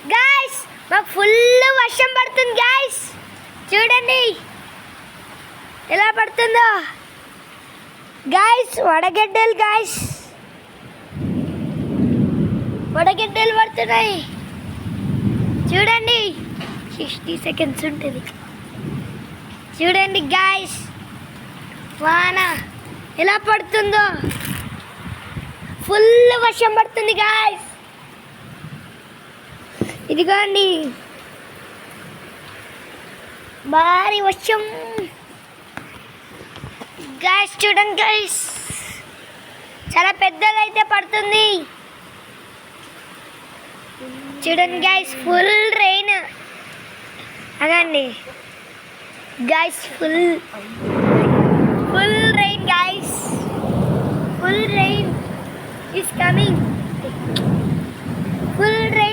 Guys మాకు full వర్షం పడుతుంది గాయ్స్, చూడండి ఎలా పడుతుందో గాయ్స్. వడగడ్డలు గాయ్స్, వడగడ్డలు పడుతున్నాయి చూడండి. 60 సెకండ్స్ ఉంటుంది చూడండి గాయ్స్. వాన ఎలా పడుతుందో, ఫుల్ వర్షం పడుతుంది గాయ్స్. ఇదిగోండి భారీ వర్షం గాయ్స్, చూడండి గాయ్స్ చాలా పెద్దగా అయితే పడుతుంది చూడండి గాయ్స్. ఫుల్ రెయిన్ అదండి guys, full rain guys, full rain is coming, full rain